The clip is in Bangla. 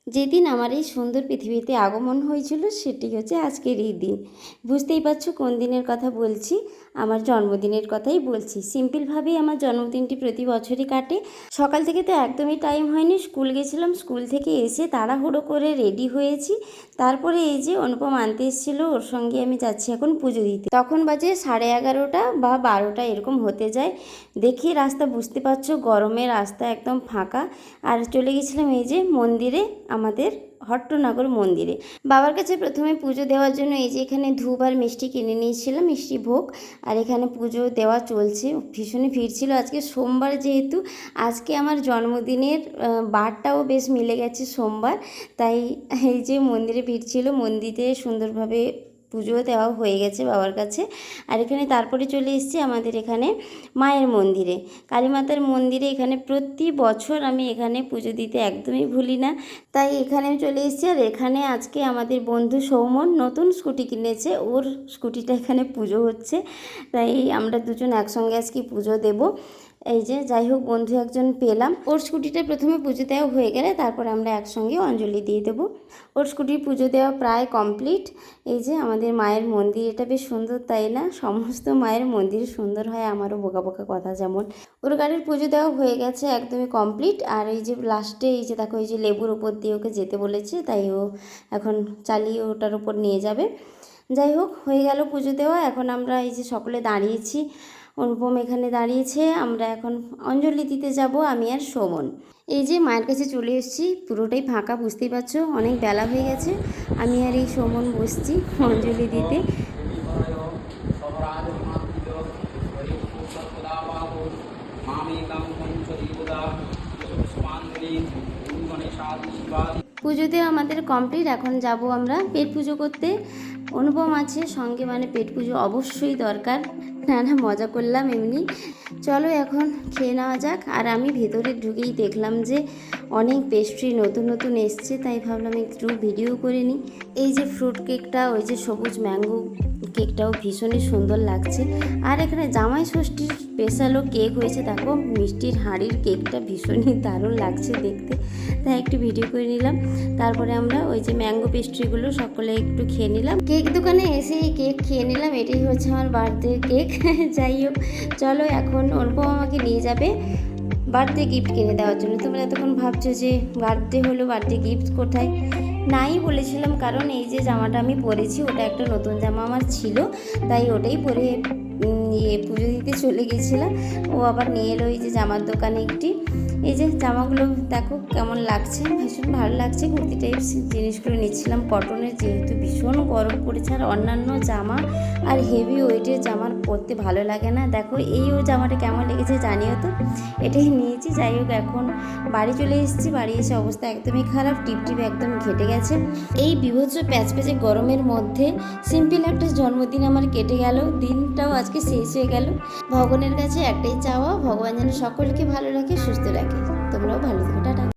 যেদিন আমার এই সুন্দর পৃথিবীতে আগমন হয়েছিল সেটি হচ্ছে আজকের এই দিন। বুঝতেই পারছো কোন দিনের কথা বলছি, আমার জন্মদিনের কথাই বলছি। সিম্পলভাবেই আমার জন্মদিনটি প্রতি বছরই কাটে। সকাল থেকে তো একদমই টাইম হয়নি, স্কুল গেছিলাম, স্কুল থেকে এসে তাড়াহুড়ো করে রেডি হয়েছি। তারপরে এই যে অনুপম আনতে এসেছিলো, ওর সঙ্গে আমি যাচ্ছি এখন পুজো দিতে। তখন বাজে 11:30 বা 12টা এরকম হতে যায়। দেখি রাস্তা, বুঝতে পারছো গরমে রাস্তা একদম ফাঁকা। আর চলে গেছিলাম এই যে মন্দিরে, আমাদের হট্টনগর মন্দিরে। বাবার কাছে প্রথমে পুজো দেওয়ার জন্য এই যে এখানে ধূপ আর মিষ্টি কিনে নিয়েছিলাম, মিষ্টি ভোগ। আর এখানে পুজো দেওয়া চলছে, ভীষণই ভিড় ছিল। আজকে সোমবার যেহেতু, আজকে আমার জন্মদিনের বারটাও বেশ মিলে গেছে সোমবার, তাই এই যে মন্দিরে ভিড় ছিল। মন্দিরে সুন্দরভাবে পুজো দেওয়া হয়ে গেছে বাবার কাছে। আর এখানে তারপরে চলে এসেছি আমাদের এখানে মায়ের মন্দিরে, কালীমাতার মন্দিরে। এখানে প্রতি বছর আমি এখানে পুজো দিতে একদমই ভুলি না, তাই এখানে চলে এসেছি। আর এখানে আজকে আমাদের বন্ধু সৌমন নতুন স্কুটি কিনেছে, ওর স্কুটিটা এখানে পুজো হচ্ছে, তাই আমরা দুজন একসঙ্গে আজকে পুজো দেব। এই যে যাই হোক, বন্ধু একজন পেলাম, ওর স্কুটিটা প্রথমে পুজো দেওয়া হয়ে গেলে তারপর আমরা একসঙ্গে অঞ্জলি দিয়ে দেবো। ওর স্কুটির পুজো দেওয়া প্রায় কমপ্লিট। এই যে আমাদের মায়ের মন্দির, এটা বেশ সুন্দর তাই না? সমস্ত মায়ের মন্দির সুন্দর হয়, আমারও বোকা বোকা কথা যেমন। ওর গাড়ির পুজো দেওয়া হয়ে গেছে, একদমই কমপ্লিট। আর এই যে লাস্টে এই যে দেখো, এই যে লেবুর ওপর দিয়ে ওকে যেতে বলেছে, তাই ও এখন চালিয়ে ওটার উপর নিয়ে যাবে। যাই হোক, হয়ে গেল পুজো দেওয়া। এখন আমরা এই যে সকলে দাঁড়িয়েছি, অনুপম এখানে দাঁড়িয়েছে, আমরা এখন অঞ্জলি দিতে যাব, আমি আর শোভন। এই যে মায়ের কাছে চলে এসেছি, পুরোটাই ফাঁকা, বুঝতেই পারছো অনেক বেলা হয়ে গেছে। আমি আর এই শোভন বসছি অঞ্জলি দিতে। পুজোতে আমাদের কমপ্লিট, এখন যাব আমরা পেট পুজো করতে। অনুপম আছে সঙ্গে, মানে পেট পুজো অবশ্যই দরকার। না না, মজা করলাম এমনি। চলো এখন খেয়ে নেওয়া যাক। আর আমি ভেতরে ঢুকেই দেখলাম যে অনেক পেস্ট্রি নতুন নতুন এসছে, তাই ভাবলাম একটু ভিডিও করে নিই। এই যে ফ্রুট কেকটা, ওই যে সবুজ ম্যাঙ্গো কেকটাও ভীষণই সুন্দর লাগছে। আর এখানে জামাই ষষ্ঠীর স্পেশালও কেক হয়েছে, দেখো মিষ্টির হাঁড়ির কেকটা ভীষণই দারুণ লাগছে দেখতে, তাই একটু ভিডিও করে নিলাম। তারপরে আমরা ওই যে ম্যাঙ্গো পেস্ট্রিগুলো সকলে একটু খেয়ে নিলাম। কেক দোকানে এসে কেক খেয়ে নিলাম, এটাই হচ্ছে আমার বার্থডে কেক। যাই হোক, চলো এখন অনুপম আমাকে নিয়ে যাবে বার্থডে গিফট কিনে দেওয়ার জন্য। তোমরা এতক্ষণ ভাবছো যে বার্থডে হলো, বার্থডে গিফট কোথায়? নাই বলেছিলাম, কারণ এই যে জামাটা আমি পরেছি ওটা একটা নতুন জামা আমার ছিল, তাই ওটাই পরে পুজো দিতে চলে গেছিলাম। ও আবার নিয়ে এলো এই যে জামার দোকানে একটি। এই যে জামাগুলো দেখো কেমন লাগছে, ভীষণ ভালো লাগছে। কুর্তি টাইপ জিনিসগুলো নিচ্ছিলাম কটনের, যেহেতু ভীষণ গরম পড়েছে। আর অন্যান্য জামা আর হেভি ওয়েটের জামার পরতে ভালো লাগে না। দেখো এই ও জামাটা কেমন লেগেছে জানিও তো, এটাই নিয়েছি। যাই হোক, এখন বাড়ি চলে এসেছি। বাড়ি এসে অবস্থা একদমই খারাপ, টিপ একদম ঘেটে গেছে। এই বিভৎস প্যাচপ্যাচে গরমের মধ্যে সিম্পল একটা জন্মদিন আমার কেটে গেল, দিনটাও আজকে শেষ হয়ে গেল। ভগবানের কাছে একটাই চাওয়া, ভগবান যেন সকলকে ভালো রাখে, সুস্থ রাখে। তোমরাও ভালো থেকো, টাটা।